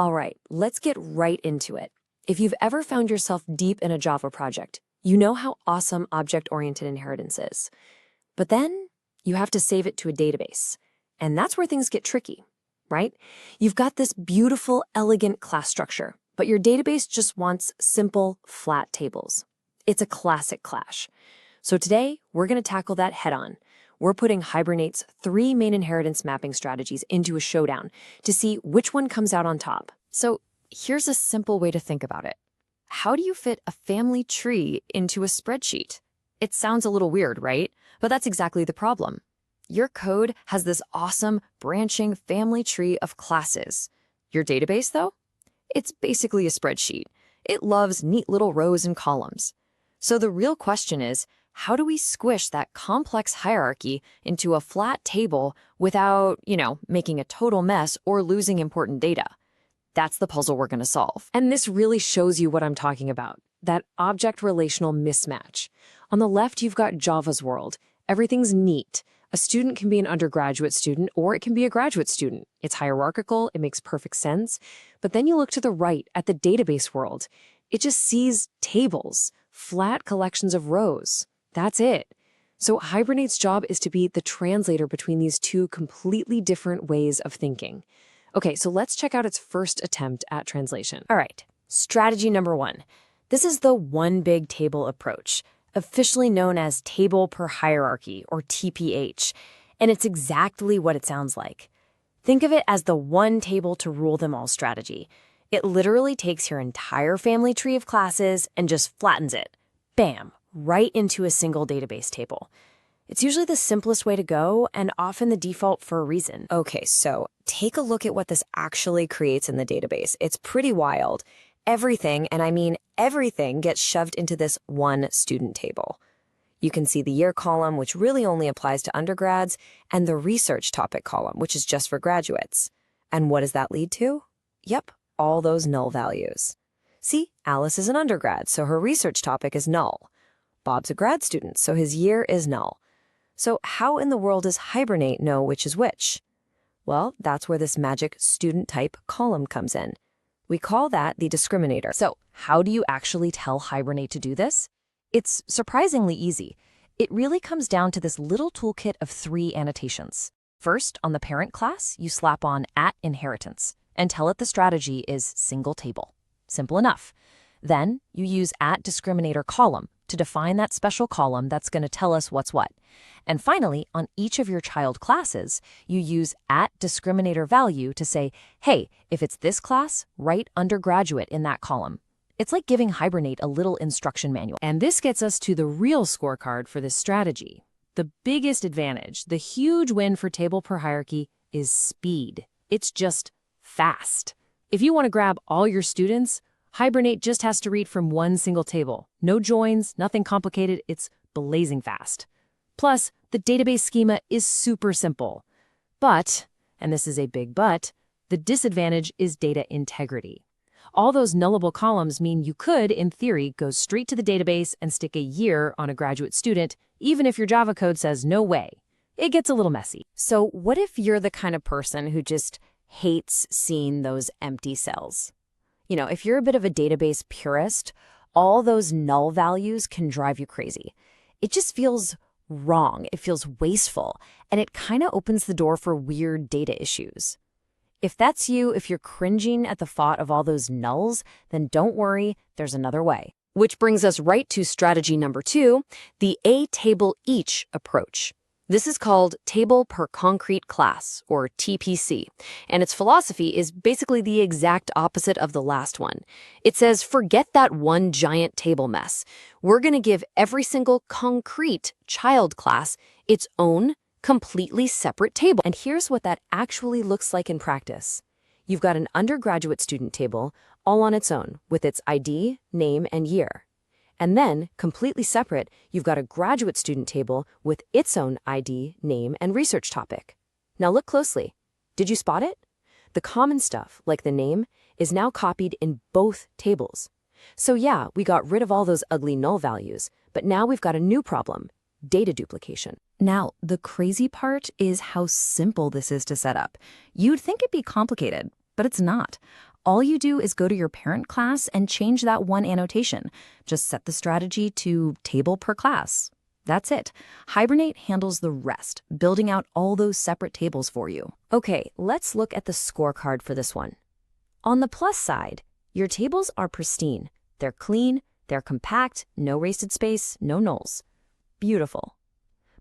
All right, let's get right into it. If you've ever found yourself deep in a Java project, you know how awesome object-oriented inheritance is. But then you have to save it to a database. And that's where things get tricky, right? You've got this beautiful, elegant class structure, but your database just wants simple, flat tables. It's a classic clash. So today, we're going to tackle that head-on. We're putting Hibernate's 3 main inheritance mapping strategies into a showdown to see which one comes out on top. So here's a simple way to think about it. How do you fit a family tree into a spreadsheet? It sounds a little weird, right? But that's exactly the problem. Your code has this awesome branching family tree of classes. Your database, though? It's basically a spreadsheet. It loves neat little rows and columns. So the real question is, how do we squish that complex hierarchy into a flat table without, making a total mess or losing important data? That's the puzzle we're going to solve. And this really shows you what I'm talking about, that object relational mismatch. On the left, you've got Java's world. Everything's neat. A student can be an undergraduate student, or it can be a graduate student. It's hierarchical, it makes perfect sense. But then you look to the right at the database world. It just sees tables, flat collections of rows. That's it. So Hibernate's job is to be the translator between these two completely different ways of thinking. Okay, so let's check out its first attempt at translation. All right, strategy number 1. This is the one big table approach, officially known as table per hierarchy, or TPH, and it's exactly what it sounds like. Think of it as the one table to rule them all strategy. It literally takes your entire family tree of classes and just flattens it. Bam! Right into a single database table. It's usually the simplest way to go and often the default for a reason. Okay, so take a look at what this actually creates in the database. It's pretty wild. Everything, and I mean everything, gets shoved into this one student table. You can see the year column, which really only applies to undergrads, and the research topic column, which is just for graduates. And what does that lead to? Yep, all those null values. See, Alice is an undergrad, so her research topic is null. Bob's a grad student, so his year is null. So how in the world does Hibernate know which is which? Well, that's where this magic student type column comes in. We call that the discriminator. So how do you actually tell Hibernate to do this? It's surprisingly easy. It really comes down to this little toolkit of 3 annotations. First, on the parent class, you slap on @inheritance and tell it the strategy is single table. Simple enough. Then you use @discriminator column to define that special column that's going to tell us what's what. And finally, on each of your child classes, you use @discriminator value to say, hey, if it's this class, write undergraduate in that column. It's like giving Hibernate a little instruction manual. And this gets us to the real scorecard for this strategy. The biggest advantage, the huge win for table per hierarchy, is speed. It's just fast. If you want to grab all your students, Hibernate just has to read from one single table. No joins, nothing complicated, it's blazing fast. Plus, the database schema is super simple. But, and this is a big but, the disadvantage is data integrity. All those nullable columns mean you could, in theory, go straight to the database and stick a year on a graduate student, even if your Java code says no way. It gets a little messy. So what if you're the kind of person who just hates seeing those empty cells? If you're a bit of a database purist, all those null values can drive you crazy. It just feels wrong, it feels wasteful, and it kind of opens the door for weird data issues. If that's you, if you're cringing at the thought of all those nulls, then don't worry, there's another way. Which brings us right to strategy number 2, the A table each approach. This is called Table per Concrete Class, or TPC, and its philosophy is basically the exact opposite of the last one. It says, forget that one giant table mess. We're going to give every single concrete child class its own, completely separate table. And here's what that actually looks like in practice. You've got an undergraduate student table all on its own, with its ID, name, and year. And then, completely separate, you've got a graduate student table with its own ID, name, and research topic. Now look closely. Did you spot it? The common stuff, like the name, is now copied in both tables. So yeah, we got rid of all those ugly null values, but now we've got a new problem, data duplication. Now, the crazy part is how simple this is to set up. You'd think it'd be complicated, but it's not. All you do is go to your parent class and change that one annotation. Just set the strategy to table per class. That's it. Hibernate handles the rest, building out all those separate tables for you. Okay, let's look at the scorecard for this one. On the plus side, your tables are pristine. They're clean, they're compact, no wasted space, no nulls. Beautiful.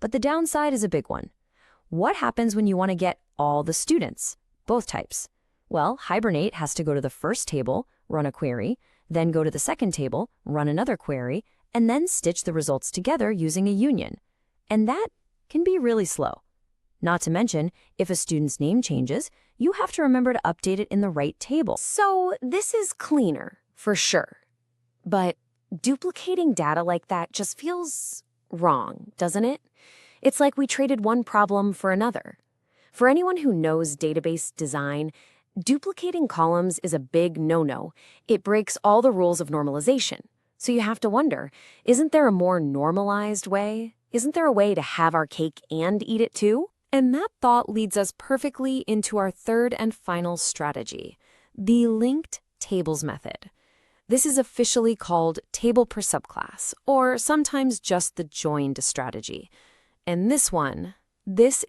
But the downside is a big one. What happens when you want to get all the students? Both types. Well, Hibernate has to go to the first table, run a query, then go to the second table, run another query, and then stitch the results together using a union. And that can be really slow. Not to mention, if a student's name changes, you have to remember to update it in the right table. So this is cleaner, for sure. But duplicating data like that just feels wrong, doesn't it? It's like we traded one problem for another. For anyone who knows database design, duplicating columns is a big no-no. It breaks all the rules of normalization. So you have to wonder, isn't there a more normalized way? Isn't there a way to have our cake and eat it too? And that thought leads us perfectly into our third and final strategy, the linked tables method. This is officially called table per subclass, or sometimes just the joined strategy. And this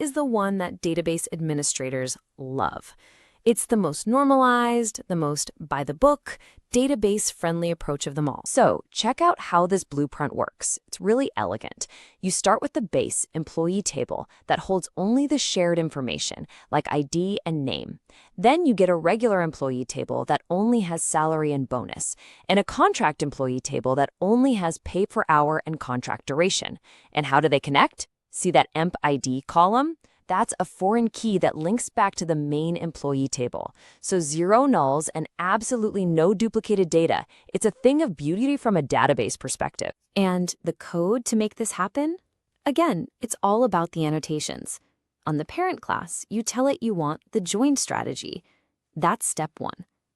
is the one that database administrators love. It's the most normalized, the most by-the-book, database-friendly approach of them all. So check out how this blueprint works. It's really elegant. You start with the base employee table that holds only the shared information, like ID and name. Then you get a regular employee table that only has salary and bonus, and a contract employee table that only has pay per hour and contract duration. And how do they connect? See that emp ID column? That's a foreign key that links back to the main employee table. So 0 nulls and absolutely no duplicated data. It's a thing of beauty from a database perspective. And the code to make this happen? Again, it's all about the annotations. On the parent class, you tell it you want the join strategy. That's step 1.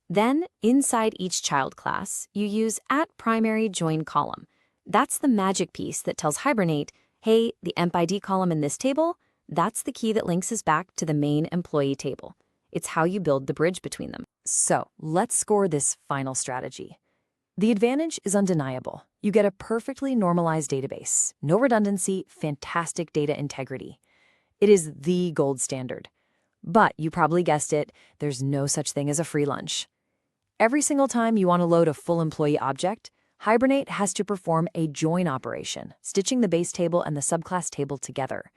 Then, inside each child class, you use @primary join column. That's the magic piece that tells Hibernate, hey, the emp ID column in this table, that's the key that links us back to the main employee table. It's how you build the bridge between them. So let's score this final strategy. The advantage is undeniable. You get a perfectly normalized database, no redundancy, fantastic data integrity. It is the gold standard. But you probably guessed it, there's no such thing as a free lunch. Every single time you want to load a full employee object, Hibernate has to perform a join operation, stitching the base table and the subclass table together.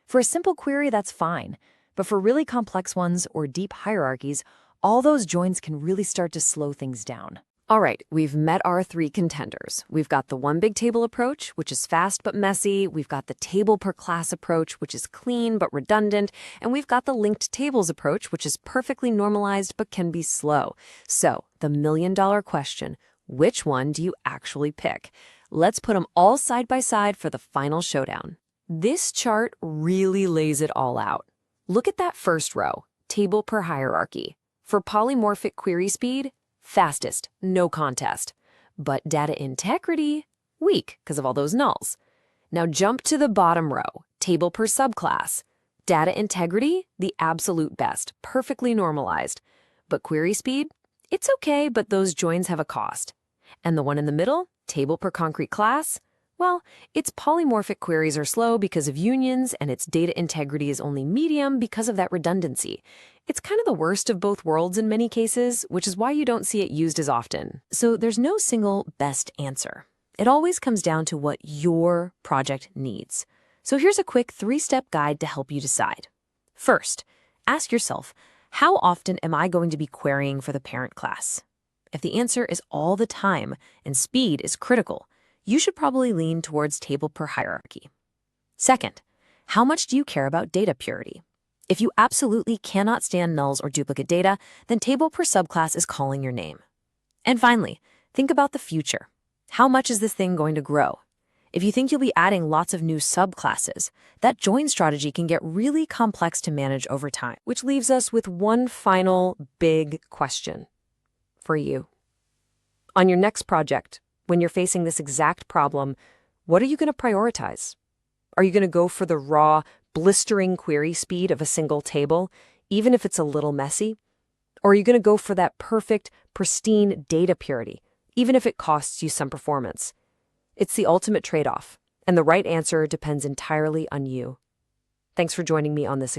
For a simple query, that's fine. But for really complex ones or deep hierarchies, all those joins can really start to slow things down. All right, we've met our 3 contenders. We've got the one big table approach, which is fast but messy. We've got the table per class approach, which is clean but redundant. And we've got the linked tables approach, which is perfectly normalized but can be slow. So, the million-dollar question, which one do you actually pick? Let's put them all side by side for the final showdown. This chart really lays it all out. Look at that first row, table per hierarchy. For polymorphic query speed, fastest, no contest. But data integrity, weak because of all those nulls. Now jump to the bottom row, table per subclass. Data integrity, the absolute best, perfectly normalized. But query speed, it's okay, but those joins have a cost. And the one in the middle, table per concrete class, well, its polymorphic queries are slow because of unions, and its data integrity is only medium because of that redundancy. It's kind of the worst of both worlds in many cases, which is why you don't see it used as often. So there's no single best answer. It always comes down to what your project needs. So here's a quick 3-step guide to help you decide. First, ask yourself, how often am I going to be querying for the parent class? If the answer is all the time and speed is critical, you should probably lean towards table per hierarchy. Second, how much do you care about data purity? If you absolutely cannot stand nulls or duplicate data, then table per subclass is calling your name. And finally, think about the future. How much is this thing going to grow? If you think you'll be adding lots of new subclasses, that join strategy can get really complex to manage over time, which leaves us with one final big question for you. On your next project, when you're facing this exact problem, what are you going to prioritize? Are you going to go for the raw, blistering query speed of a single table, even if it's a little messy? Or are you going to go for that perfect, pristine data purity, even if it costs you some performance? It's the ultimate trade-off, and the right answer depends entirely on you. Thanks for joining me on this